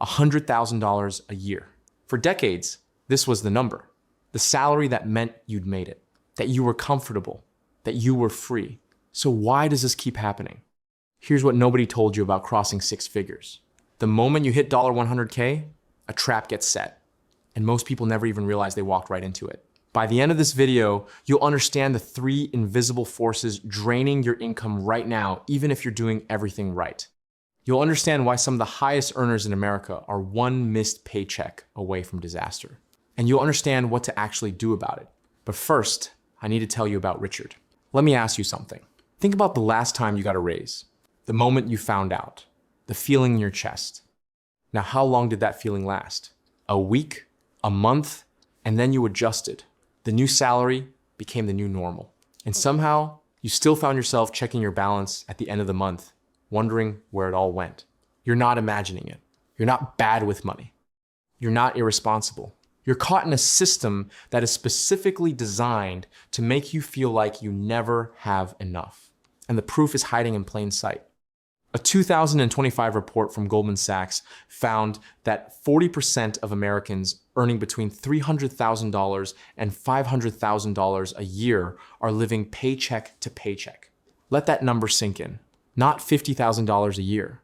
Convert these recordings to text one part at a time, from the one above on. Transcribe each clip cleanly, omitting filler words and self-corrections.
$100,000 a year. For decades, this was the number. The salary that meant you'd made it, that you were comfortable, that you were free. So why does this keep happening? Here's what nobody told you about crossing six figures. The moment you hit $100K, a trap gets set. And most people never even realize they walked right into it. By the end of this video, you'll understand the three invisible forces draining your income right now, even if you're doing everything right. You'll understand why some of the highest earners in America are one missed paycheck away from disaster. And you'll understand what to actually do about it. But first, I need to tell you about Richard. Let me ask you something. Think about the last time you got a raise, the moment you found out, the feeling in your chest. Now, how long did that feeling last? A week? A month? And then you adjusted. The new salary became the new normal. And somehow, you still found yourself checking your balance at the end of the month, wondering where it all went. You're not imagining it. You're not bad with money. You're not irresponsible. You're caught in a system that is specifically designed to make you feel like you never have enough. And the proof is hiding in plain sight. A 2025 report from Goldman Sachs found that 40% of Americans earning between $300,000 and $500,000 a year are living paycheck to paycheck. Let that number sink in. Not $50,000 a year,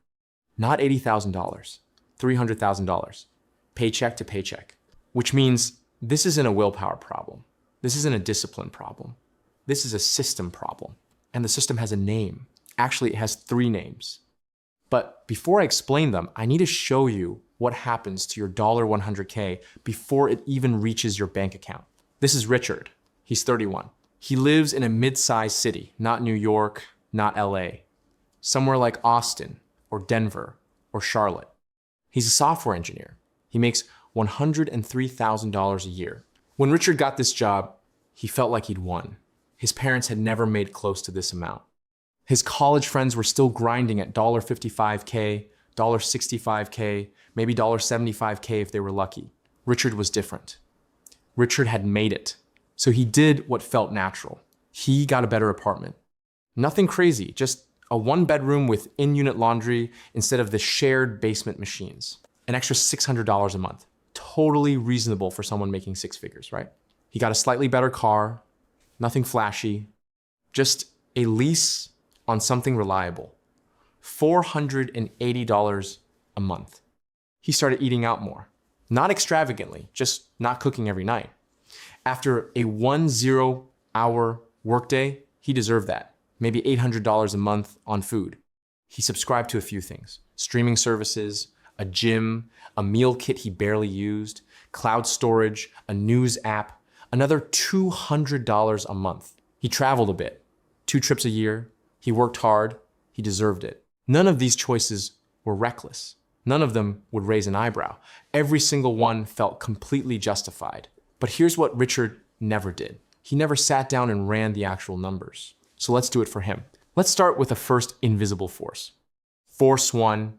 not $80,000, $300,000, paycheck to paycheck, which means this isn't a willpower problem. This isn't a discipline problem. This is a system problem. And the system has a name. Actually, it has three names. But before I explain them, I need to show you what happens to your $100K before it even reaches your bank account. This is Richard. He's 31. He lives in a mid-sized city, not New York, not LA. Somewhere like Austin or Denver or Charlotte. He's a software engineer. He makes $103,000 a year. When Richard got this job, he felt like he'd won. His parents had never made close to this amount. His college friends were still grinding at $55K, $65K, maybe $75K if they were lucky. Richard was different. Richard had made it. So he did what felt natural. He got a better apartment. Nothing crazy, just a one-bedroom with in-unit laundry instead of the shared basement machines. An extra $600 a month. Totally reasonable for someone making six figures, right? He got a slightly better car, nothing flashy, just a lease on something reliable. $480 a month. He started eating out more. Not extravagantly, just not cooking every night. After a 10-hour workday, he deserved that. Maybe $800 a month on food. He subscribed to a few things. Streaming services, a gym, a meal kit he barely used, cloud storage, a news app, another $200 a month. He traveled a bit, 2 trips a year. He worked hard. He deserved it. None of these choices were reckless. None of them would raise an eyebrow. Every single one felt completely justified. But here's what Richard never did. He never sat down and ran the actual numbers. So let's do it for him. Let's start with the first invisible force. Force 1,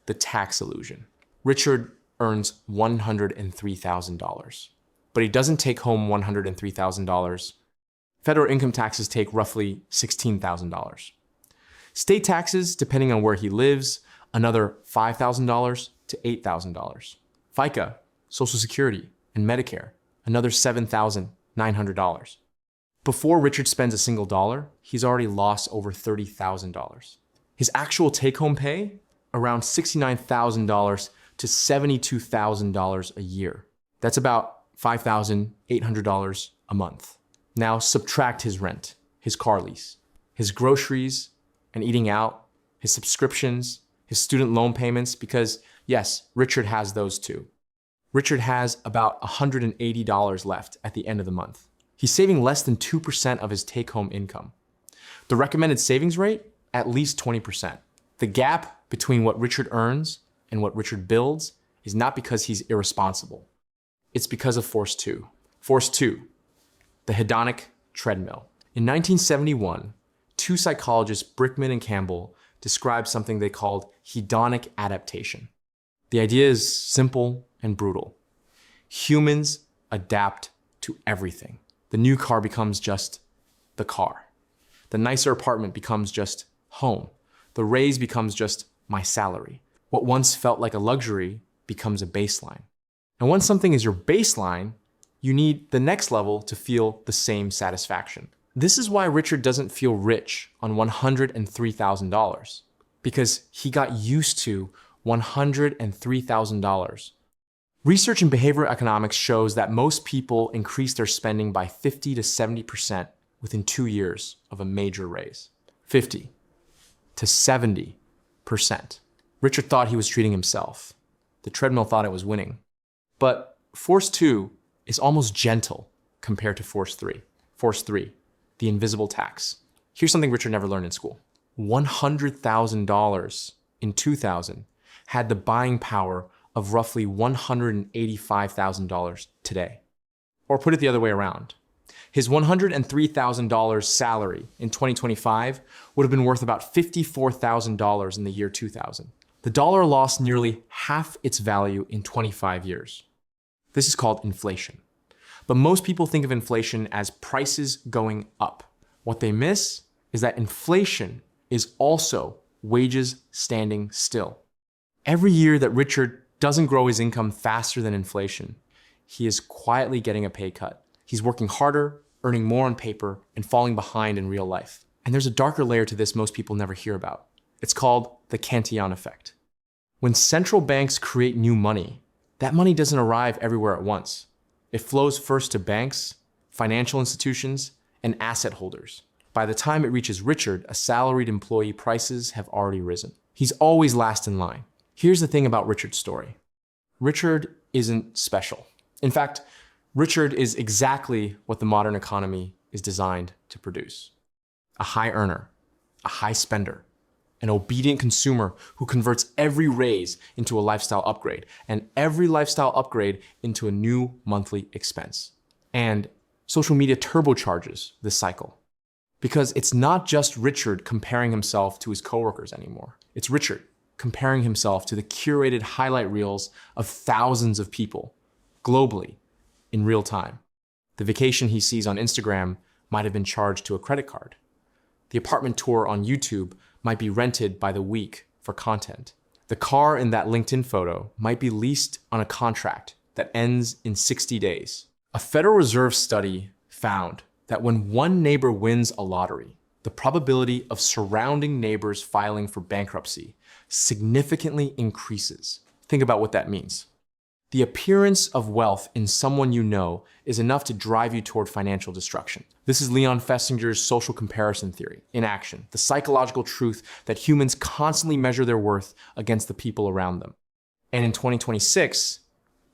the tax illusion. Richard earns $103,000, but he doesn't take home $103,000. Federal income taxes take roughly $16,000. State taxes, depending on where he lives, another $5,000 to $8,000. FICA, Social Security, and Medicare, another $7,900. Before Richard spends a single dollar, he's already lost over $30,000. His actual take-home pay, around $69,000 to $72,000 a year. That's about $5,800 a month. Now subtract his rent, his car lease, his groceries and eating out, his subscriptions, his student loan payments, because yes, Richard has those too. Richard has about $180 left at the end of the month. He's saving less than 2% of his take-home income. The recommended savings rate, at least 20%. The gap between what Richard earns and what Richard builds is not because he's irresponsible. It's because of Force 2. Force 2, the Hedonic Treadmill. In 1971, two psychologists, Brickman and Campbell, described something they called hedonic adaptation. The idea is simple and brutal. Humans adapt to everything. The new car becomes just the car. The nicer apartment becomes just home. The raise becomes just my salary. What once felt like a luxury becomes a baseline. And once something is your baseline, you need the next level to feel the same satisfaction. This is why Richard doesn't feel rich on $103,000, because he got used to $103,000. Research in behavioral economics shows that most people increase their spending by 50 to 70% within 2 years of a major raise. 50 to 70%. Richard thought he was treating himself. The treadmill thought it was winning. But force 2 is almost gentle compared to force 3. Force 3, the invisible tax. Here's something Richard never learned in school. $100,000 in 2000 had the buying power of roughly $185,000 today. Or put it the other way around. His $103,000 salary in 2025 would have been worth about $54,000 in the year 2000. The dollar lost nearly half its value in 25 years. This is called inflation. But most people think of inflation as prices going up. What they miss is that inflation is also wages standing still. Every year that Richard doesn't grow his income faster than inflation, he is quietly getting a pay cut. He's working harder, earning more on paper, and falling behind in real life. And there's a darker layer to this most people never hear about. It's called the Cantillon Effect. When central banks create new money, that money doesn't arrive everywhere at once. It flows first to banks, financial institutions, and asset holders. By the time it reaches Richard, a salaried employee, prices have already risen. He's always last in line. Here's the thing about Richard's story. Richard isn't special. In fact, Richard is exactly what the modern economy is designed to produce. A high earner, a high spender, an obedient consumer who converts every raise into a lifestyle upgrade, and every lifestyle upgrade into a new monthly expense. And social media turbocharges this cycle. Because it's not just Richard comparing himself to his coworkers anymore. It's Richard comparing himself to the curated highlight reels of thousands of people globally in real time. The vacation he sees on Instagram might have been charged to a credit card. The apartment tour on YouTube might be rented by the week for content. The car in that LinkedIn photo might be leased on a contract that ends in 60 days. A Federal Reserve study found that when one neighbor wins a lottery, the probability of surrounding neighbors filing for bankruptcy significantly increases. Think about what that means. The appearance of wealth in someone you know is enough to drive you toward financial destruction. This is Leon Festinger's social comparison theory in action, the psychological truth that humans constantly measure their worth against the people around them. And in 2026,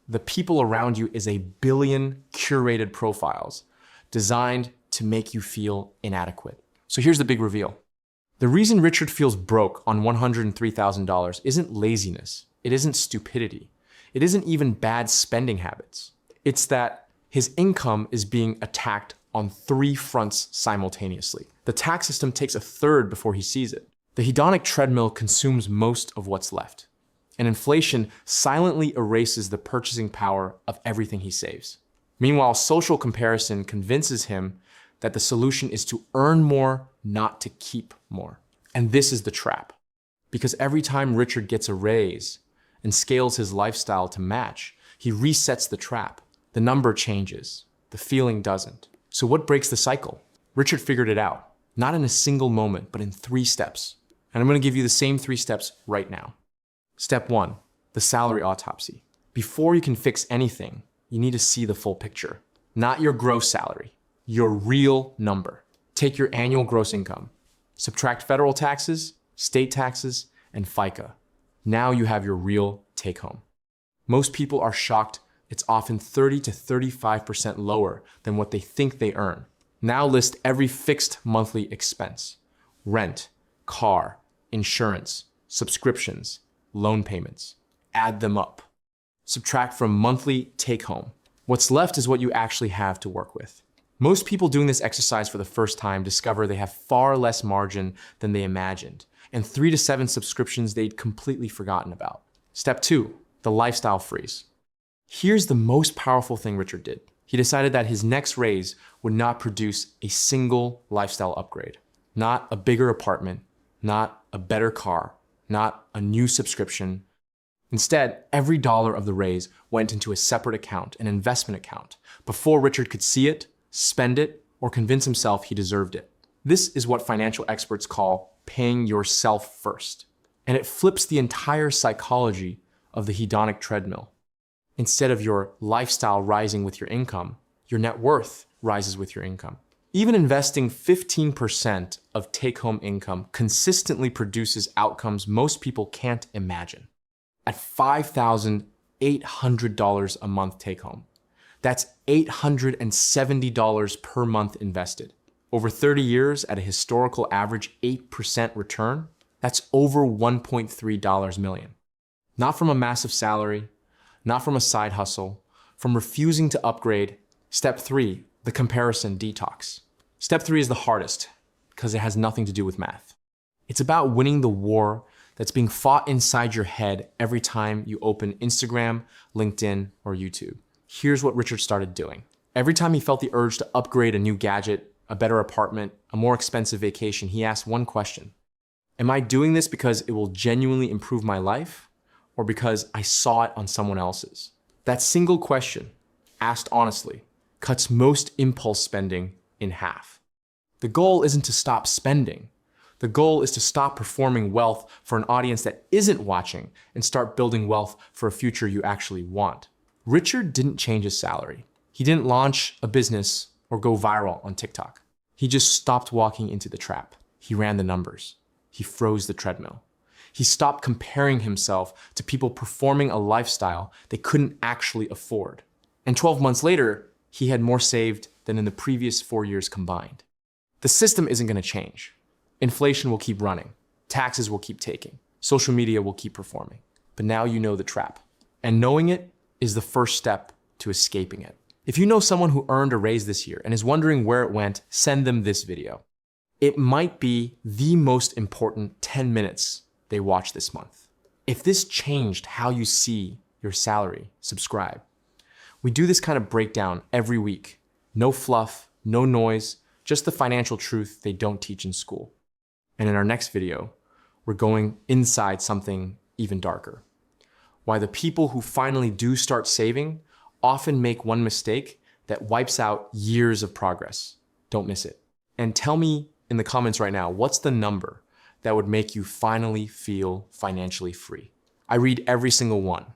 the people around you is a billion curated profiles designed to make you feel inadequate. So here's the big reveal. The reason Richard feels broke on $103,000 isn't laziness. It isn't stupidity. It isn't even bad spending habits. It's that his income is being attacked on 3 fronts simultaneously. The tax system takes a third before he sees it. The hedonic treadmill consumes most of what's left. And inflation silently erases the purchasing power of everything he saves. Meanwhile, social comparison convinces him that the solution is to earn more, not to keep more. And this is the trap. Because every time Richard gets a raise and scales his lifestyle to match, he resets the trap. The number changes, the feeling doesn't. So what breaks the cycle? Richard figured it out, not in a single moment, but in 3 steps. And I'm gonna give you the same 3 steps right now. Step 1, the salary autopsy. Before you can fix anything, you need to see the full picture. Not your gross salary, your real number. Take your annual gross income, subtract federal taxes, state taxes, and FICA. Now you have your real take home. Most people are shocked it's often 30 to 35% lower than what they think they earn. Now list every fixed monthly expense: rent, car, insurance, subscriptions, loan payments. Add them up. Subtract from monthly take home. What's left is what you actually have to work with. Most people doing this exercise for the first time discover they have far less margin than they imagined, and 3 to 7 subscriptions they'd completely forgotten about. Step 2, the lifestyle freeze. Here's the most powerful thing Richard did. He decided that his next raise would not produce a single lifestyle upgrade. Not a bigger apartment, not a better car, not a new subscription. Instead, every dollar of the raise went into a separate account, an investment account, before Richard could see it, spend it, or convince himself he deserved it. This is what financial experts call paying yourself first. And it flips the entire psychology of the hedonic treadmill. Instead of your lifestyle rising with your income, your net worth rises with your income. Even investing 15% of take-home income consistently produces outcomes most people can't imagine. At $5,800 a month take-home, that's $870 per month invested. Over 30 years at a historical average 8% return, that's over $1.3 million. Not from a massive salary, not from a side hustle, from refusing to upgrade. Step 3, the comparison detox. Step 3 is the hardest because it has nothing to do with math. It's about winning the war that's being fought inside your head every time you open Instagram, LinkedIn, or YouTube. Here's what Richard started doing. Every time he felt the urge to upgrade a new gadget, a better apartment, a more expensive vacation, he asked one question. Am I doing this because it will genuinely improve my life, or because I saw it on someone else's? That single question, asked honestly, cuts most impulse spending in half. The goal isn't to stop spending. The goal is to stop performing wealth for an audience that isn't watching and start building wealth for a future you actually want. Richard didn't change his salary. He didn't launch a business or go viral on TikTok. He just stopped walking into the trap. He ran the numbers. He froze the treadmill. He stopped comparing himself to people performing a lifestyle they couldn't actually afford. And 12 months later, he had more saved than in the previous 4 years combined. The system isn't going to change. Inflation will keep running. Taxes will keep taking. Social media will keep performing. But now you know the trap. And knowing it is the first step to escaping it. If you know someone who earned a raise this year and is wondering where it went, send them this video. It might be the most important 10 minutes they watch this month. If this changed how you see your salary, subscribe. We do this kind of breakdown every week. No fluff, no noise, just the financial truth they don't teach in school. And in our next video, we're going inside something even darker. Why the people who finally do start saving often make one mistake that wipes out years of progress. Don't miss it. And tell me in the comments right now, what's the number that would make you finally feel financially free? I read every single one.